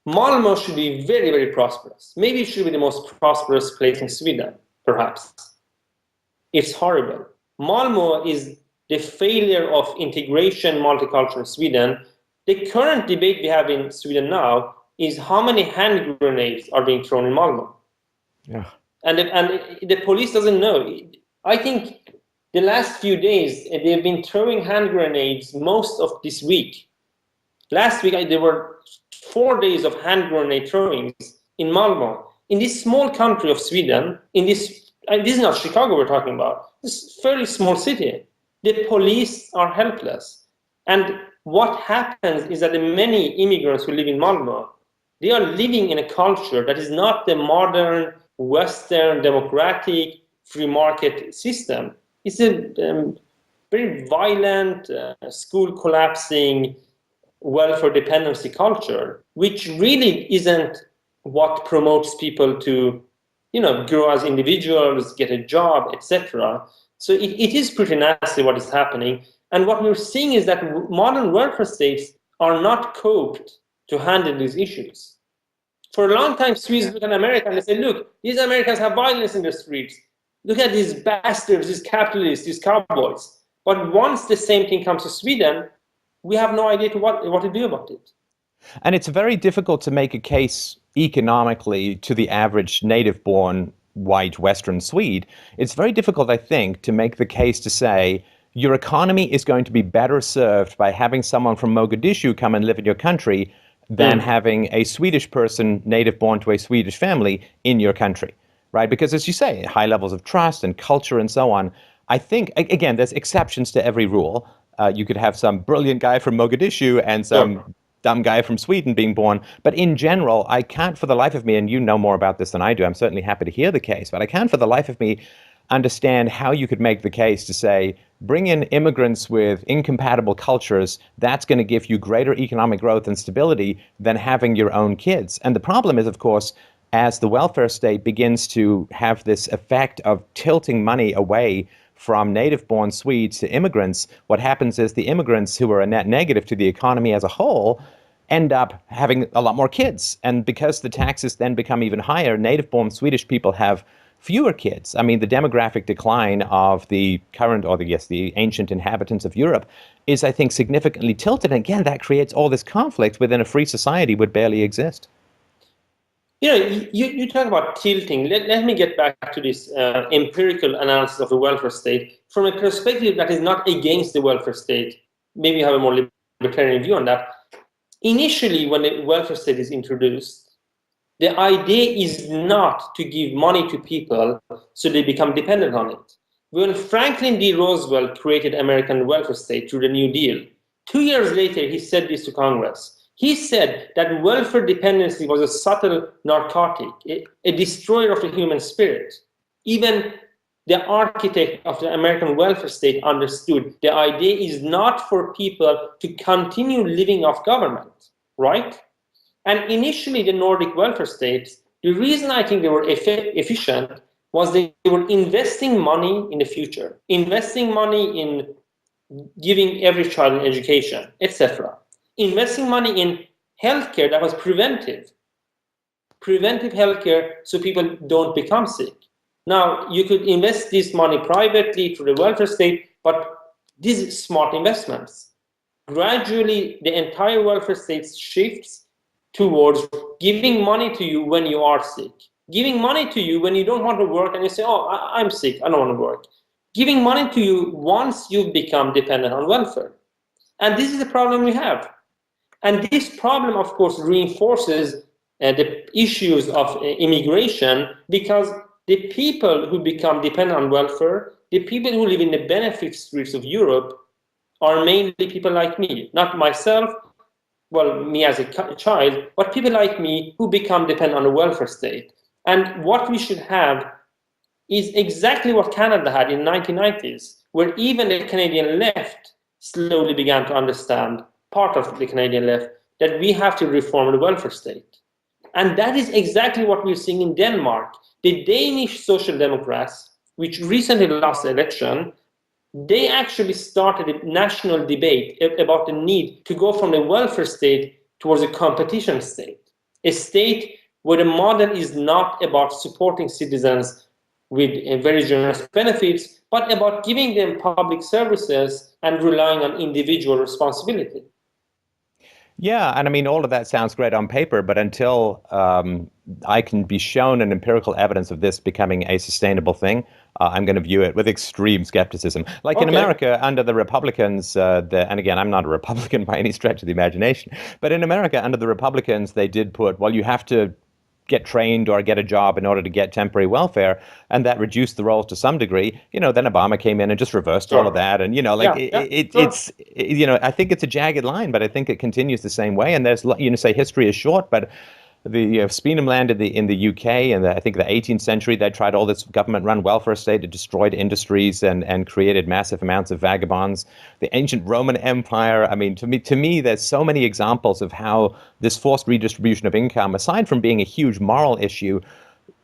[SPEAKER 2] Malmö should be very, very prosperous. Maybe it should be the most prosperous place in Sweden, perhaps. It's horrible. Malmö is the failure of integration, multicultural Sweden. The current debate we have in Sweden now is how many hand grenades are being thrown in Malmö.
[SPEAKER 1] Yeah.
[SPEAKER 2] And the police doesn't know. I think the last few days, they've been throwing hand grenades most of this week. Last week, there were 4 days of hand grenade throwings in Malmö. In this small country of Sweden, this is not Chicago we're talking about, this fairly small city. The police are helpless. And what happens is that the many immigrants who live in Malmö, they are living in a culture that is not the modern, Western, democratic, free market system. It's a very violent, school collapsing, welfare dependency culture, which really isn't what promotes people to, grow as individuals, get a job, etc. So it is pretty nasty what is happening. And what we're seeing is that modern welfare states are not coped to handle these issues. For a long time, Swedes look at America and they say, look, these Americans have violence in their streets. Look at these bastards, these capitalists, these cowboys. But once the same thing comes to Sweden, we have no idea what to do about it.
[SPEAKER 1] And it's very difficult to make a case economically to the average native-born white Western Swede. It's very difficult, I think, to make the case to say your economy is going to be better served by having someone from Mogadishu come and live in your country than having a Swedish person native-born to a Swedish family in your country, right? Because as you say, high levels of trust and culture and so on. I think, again, there's exceptions to every rule. You could have some brilliant guy from Mogadishu and some dumb guy from Sweden being born. But in general, I can't for the life of me, and you know more about this than I do, I'm certainly happy to hear the case, but I can't for the life of me understand how you could make the case to say, bring in immigrants with incompatible cultures. That's going to give you greater economic growth and stability than having your own kids. And the problem is, of course, as the welfare state begins to have this effect of tilting money away from native-born Swedes to immigrants, what happens is the immigrants, who are a net negative to the economy as a whole, end up having a lot more kids. And because the taxes then become even higher, native-born Swedish people have fewer kids. I mean, the demographic decline of the current, or the ancient inhabitants of Europe is, I think, significantly tilted. And again, that creates all this conflict within a free society would barely exist.
[SPEAKER 2] You talk about tilting. Let me get back to this empirical analysis of the welfare state from a perspective that is not against the welfare state. Maybe you have a more libertarian view on that. Initially, when the welfare state is introduced, the idea is not to give money to people so they become dependent on it. When Franklin D. Roosevelt created American welfare state through the New Deal, 2 years later, he said this to Congress. He said that welfare dependency was a subtle narcotic, a destroyer of the human spirit. Even the architect of the American welfare state understood the idea is not for people to continue living off government, right? And initially, the Nordic welfare states, the reason I think they were efficient was they were investing money in the future, investing money in giving every child an education, etc. Investing money in healthcare that was preventive healthcare so people don't become sick. Now, you could invest this money privately through the welfare state, but these are smart investments. Gradually, the entire welfare state shifts towards giving money to you when you are sick, giving money to you when you don't want to work and you say, oh, I'm sick, I don't want to work. Giving money to you once you become dependent on welfare. And this is the problem we have. And this problem, of course, reinforces the issues of immigration, because the people who become dependent on welfare, the people who live in the benefit streets of Europe, are mainly people like me, not myself, well, me as a child, but people like me who become dependent on the welfare state. And what we should have is exactly what Canada had in the 1990s, where even the Canadian left slowly began to understand, part of the Canadian left, that we have to reform the welfare state. And that is exactly what we're seeing in Denmark. The Danish Social Democrats, which recently lost the election, they actually started a national debate about the need to go from the welfare state towards a competition state, a state where the model is not about supporting citizens with very generous benefits, but about giving them public services and relying on individual responsibility.
[SPEAKER 1] Yeah, and I mean, all of that sounds great on paper, but until I can be shown an empirical evidence of this becoming a sustainable thing, I'm going to view it with extreme skepticism. Like in America, under the Republicans, and again, I'm not a Republican by any stretch of the imagination, but in America, under the Republicans, they did put, well, you have to get trained or get a job in order to get temporary welfare, and that reduced the roles to some degree. Then Obama came in and just reversed all of that, and it's I think it's a jagged line, but I think it continues the same way. And there's say history is short, but the Speenham land in the UK and I think the 18th century, they tried all this government-run welfare state. It destroyed industries and created massive amounts of vagabonds. The ancient Roman Empire. I mean, to me, there's so many examples of how this forced redistribution of income, aside from being a huge moral issue,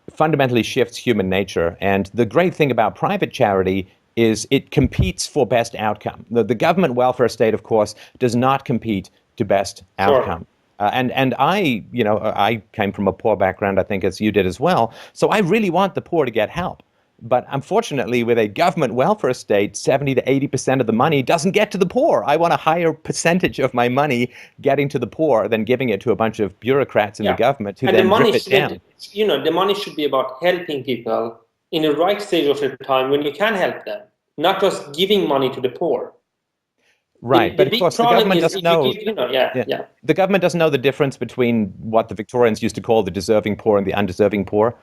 [SPEAKER 1] fundamentally shifts human nature. And the great thing about private charity is it competes for best outcome. The government welfare state, of course, does not compete to best outcome. And I came from a poor background, I think, as you did as well. So I really want the poor to get help. But unfortunately, with a government welfare state, 70 to 80% of the money doesn't get to the poor. I want a higher percentage of my money getting to the poor than giving it to a bunch of bureaucrats in the government who then drip it down.
[SPEAKER 2] The money should be about helping people in the right stage of their time when you can help them, not just giving money to the poor.
[SPEAKER 1] Right, but of course the government doesn't know. The government doesn't know the difference between what the Victorians used to call the deserving poor and the undeserving poor.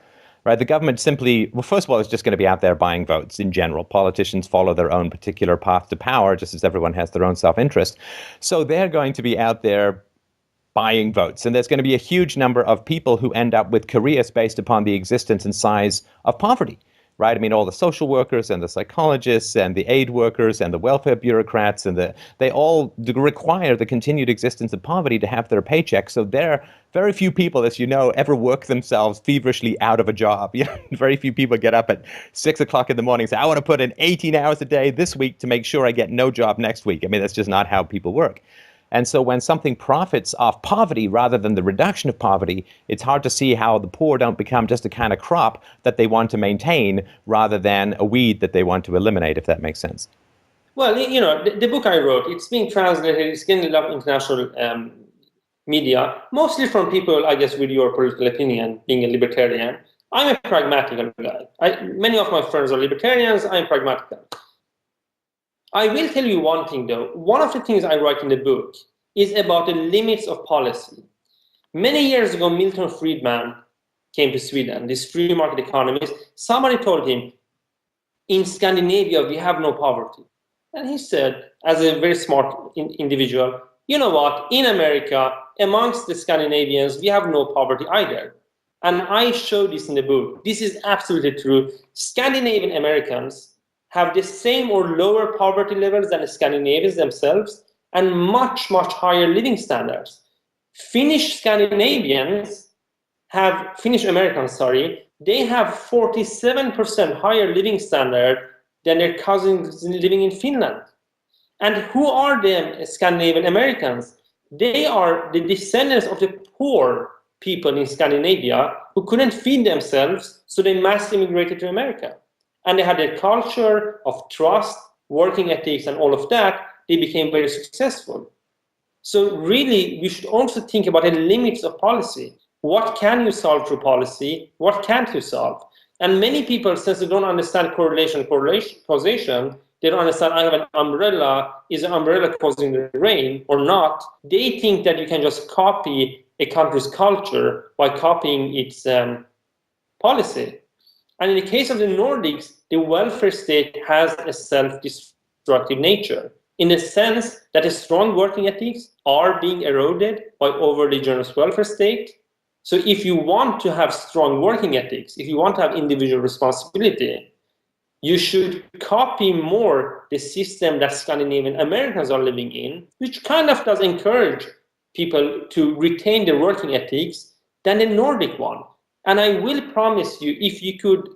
[SPEAKER 1] Right, the government simply, well, first of all, is just going to be out there buying votes in general. Politicians follow their own particular path to power, just as everyone has their own self-interest. So they're going to be out there buying votes, and there's going to be a huge number of people who end up with careers based upon the existence and size of poverty. right? I mean, all the social workers and the psychologists and the aid workers and the welfare bureaucrats they all require the continued existence of poverty to have their paycheck. So very few people, as you know, ever work themselves feverishly out of a job. Very few people get up at 6 o'clock in the morning and say, I want to put in 18 hours a day this week to make sure I get no job next week. I mean, that's just not how people work. And so when something profits off poverty rather than the reduction of poverty, it's hard to see how the poor don't become just a kind of crop that they want to maintain rather than a weed that they want to eliminate, if that makes sense.
[SPEAKER 2] Well, the book I wrote, it's being translated, it's getting a lot of international media, mostly from people, I guess, with your political opinion, being a libertarian. I'm a pragmatical guy. Many of my friends are libertarians, I'm pragmatical. I will tell you one thing, though. One of the things I write in the book is about the limits of policy. Many years ago, Milton Friedman came to Sweden, this free market economist. Somebody told him, in Scandinavia, we have no poverty. And he said, as a very smart individual, you know what, in America, amongst the Scandinavians, we have no poverty either. And I show this in the book. This is absolutely true. Scandinavian Americans have the same or lower poverty levels than the Scandinavians themselves, and much, much higher living standards. Finnish Americans, they have 47% higher living standard than their cousins living in Finland. And who are the Scandinavian Americans? They are the descendants of the poor people in Scandinavia who couldn't feed themselves, so they mass immigrated to America. And they had a culture of trust, working ethics, and all of that. They became very successful. So really, we should also think about the limits of policy. What can you solve through policy? What can't you solve? And many people, since they don't understand causation, they don't understand, I have an umbrella, is an umbrella causing the rain or not? They think that you can just copy a country's culture by copying its policy. And in the case of the Nordics, the welfare state has a self-destructive nature, in the sense that a strong working ethics are being eroded by overly generous welfare state. So if you want to have strong working ethics, if you want to have individual responsibility, you should copy more the system that Scandinavian Americans are living in, which kind of does encourage people to retain their working ethics, than the Nordic one. And I will promise you, if you could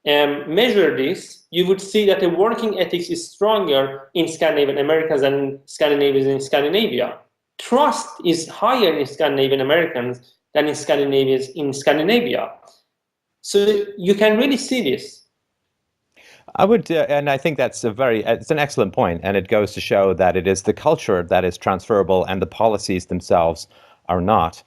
[SPEAKER 2] measure this, you would see that the working ethics is stronger in Scandinavian Americans than Scandinavians in Scandinavia. Trust is higher in Scandinavian Americans than in Scandinavians in Scandinavia. So you can really see this.
[SPEAKER 1] I would, and I think it's an excellent point, and it goes to show that it is the culture that is transferable, and the policies themselves are not.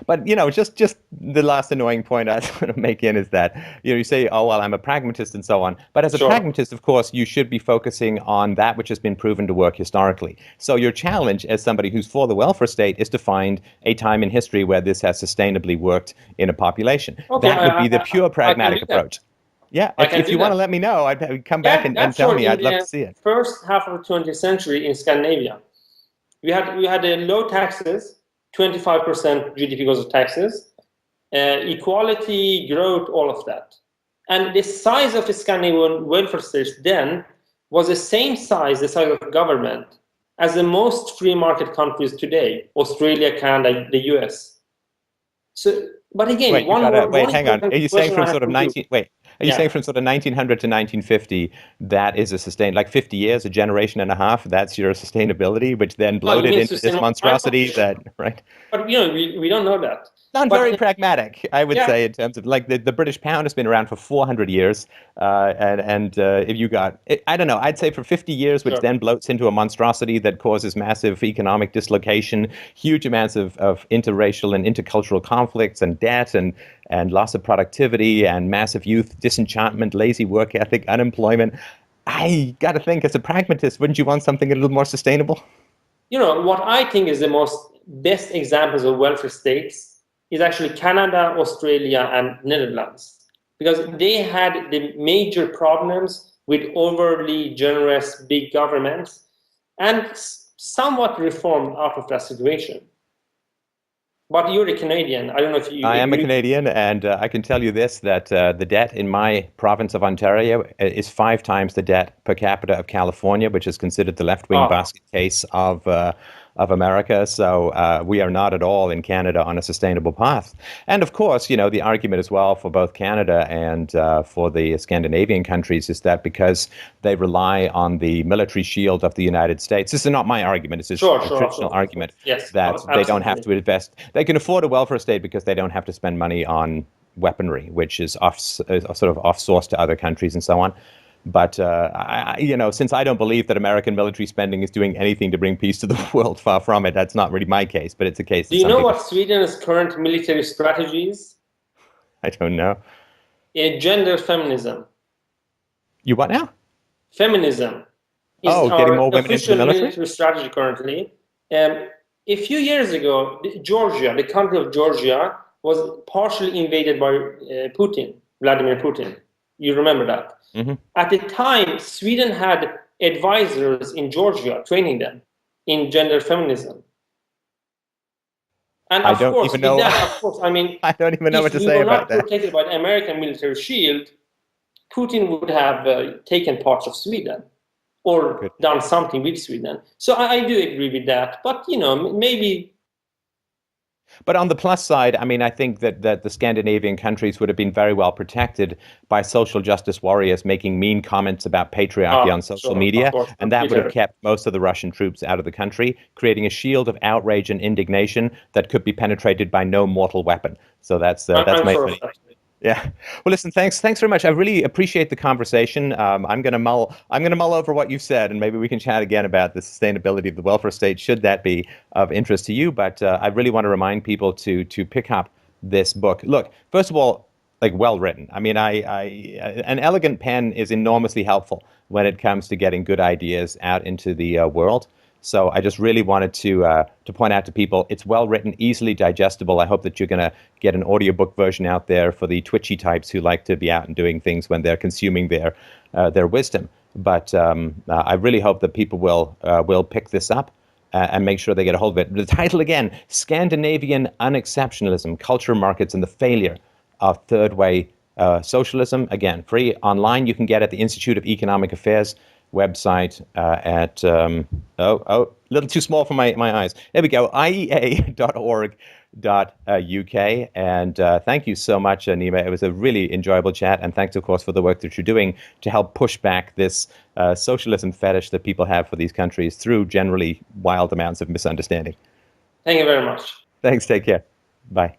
[SPEAKER 1] But just the last annoying point I want to make is that you say, oh well, I'm a pragmatist and so on. But as a pragmatist, of course, you should be focusing on that which has been proven to work historically. So your challenge as somebody who's for the welfare state is to find a time in history where this has sustainably worked in a population.
[SPEAKER 2] Okay,
[SPEAKER 1] that would be the pure pragmatic approach. Yeah, if you want to let me know, I'd come back and tell me. I'd love to see it.
[SPEAKER 2] First half of the 20th century in Scandinavia, we had low taxes. 25% GDP goes to taxes, equality, growth, all of that. And the size of the Scandinavian welfare states then was the same size, the size of government, as the most free market countries today, Australia, Canada, the US. So, but again,
[SPEAKER 1] hang on. Are you saying from sort of 1900 to 1950, that is a sustained, like 50 years, a generation and a half, that's your sustainability, which then bloated into this monstrosity right?
[SPEAKER 2] But we don't know that.
[SPEAKER 1] Not very pragmatic, I would say, in terms of like the British pound has been around for 400 years. And if you got, I don't know, I'd say for 50 years, which then bloats into a monstrosity that causes massive economic dislocation, huge amounts of interracial and intercultural conflicts and debt and loss of productivity and massive youth disenchantment, lazy work ethic, unemployment. I got to think, as a pragmatist, wouldn't you want something a little more sustainable?
[SPEAKER 2] What I think is the best examples of welfare states is actually Canada, Australia, and Netherlands, because they had the major problems with overly generous big governments and somewhat reformed out of that situation. But you're a Canadian. I don't know if you
[SPEAKER 1] I am a
[SPEAKER 2] agree.
[SPEAKER 1] Canadian, and I can tell you this, that the debt in my province of Ontario is 5 times the debt per capita of California, which is considered the left-wing
[SPEAKER 2] Ah,
[SPEAKER 1] basket case of America. So we are not at all in Canada on a sustainable path. And of course, the argument as well for both Canada and for the Scandinavian countries is that because they rely on the military shield of the United States, this is not my argument, it's just
[SPEAKER 2] sure,
[SPEAKER 1] a
[SPEAKER 2] sure,
[SPEAKER 1] traditional
[SPEAKER 2] sure, of course.
[SPEAKER 1] argument
[SPEAKER 2] Yes,
[SPEAKER 1] that they don't have
[SPEAKER 2] absolutely.
[SPEAKER 1] to invest. They can afford a welfare state because they don't have to spend money on weaponry, which is sort of off-source to other countries and so on. But since I don't believe that American military spending is doing anything to bring peace to the world, far from it. That's not really my case, but it's a case
[SPEAKER 2] Do
[SPEAKER 1] that
[SPEAKER 2] you
[SPEAKER 1] some
[SPEAKER 2] know
[SPEAKER 1] people.
[SPEAKER 2] what Sweden's current military strategy is?
[SPEAKER 1] I don't know.
[SPEAKER 2] Gender feminism.
[SPEAKER 1] You what now?
[SPEAKER 2] Feminism is
[SPEAKER 1] Oh, getting
[SPEAKER 2] our
[SPEAKER 1] more women into the
[SPEAKER 2] official
[SPEAKER 1] military?
[SPEAKER 2] military strategy currently. A few years ago, Georgia, the country of Georgia, was partially invaded by Putin, Vladimir Putin. You remember that?
[SPEAKER 1] Hmm.
[SPEAKER 2] At the time, Sweden had advisors in Georgia training them in gender feminism. And
[SPEAKER 1] I
[SPEAKER 2] of
[SPEAKER 1] don't
[SPEAKER 2] course,
[SPEAKER 1] even
[SPEAKER 2] with
[SPEAKER 1] know.
[SPEAKER 2] that, of course, I mean,
[SPEAKER 1] I don't even know what
[SPEAKER 2] if
[SPEAKER 1] to
[SPEAKER 2] we
[SPEAKER 1] say
[SPEAKER 2] were
[SPEAKER 1] about
[SPEAKER 2] not
[SPEAKER 1] that.
[SPEAKER 2] protected by the American military shield, Putin would have taken parts of Sweden or
[SPEAKER 1] Good.
[SPEAKER 2] done something with Sweden. So I do agree with that. But, maybe.
[SPEAKER 1] But on the plus side, I mean, I think that the Scandinavian countries would have been very well protected by social justice warriors making mean comments about patriarchy on social
[SPEAKER 2] Sure, of
[SPEAKER 1] media,
[SPEAKER 2] course,
[SPEAKER 1] and that would have
[SPEAKER 2] Twitter.
[SPEAKER 1] kept most of the Russian troops out of the country, creating a shield of outrage and indignation that could be penetrated by no mortal weapon. So that's
[SPEAKER 2] I'm
[SPEAKER 1] my
[SPEAKER 2] sure of
[SPEAKER 1] only.
[SPEAKER 2] that.
[SPEAKER 1] Yeah. Well, listen, thanks very much. I really appreciate the conversation. I'm gonna mull over what you've said, and maybe we can chat again about the sustainability of the welfare state, should that be of interest to you. But I really want to remind people to pick up this book. Look, first of all, like well written. I mean, an elegant pen is enormously helpful when it comes to getting good ideas out into the world. So I just really wanted to point out to people it's well written, easily digestible. I hope that you're going to get an audiobook version out there for the twitchy types who like to be out and doing things when they're consuming their wisdom. But I really hope that people will pick this up and make sure they get a hold of it. The title again: Scandinavian Unexceptionalism, Culture Markets and the Failure of Third Way Socialism. Again, free online. You can get it at the Institute of Economic Affairs website at a little too small for my eyes. There we go, iea.org.uk. And thank you so much, Nima. It was a really enjoyable chat, and thanks, of course, for the work that you're doing to help push back this socialism fetish that people have for these countries through generally wild amounts of misunderstanding.
[SPEAKER 2] Thank you very much.
[SPEAKER 1] Thanks. Take care. Bye.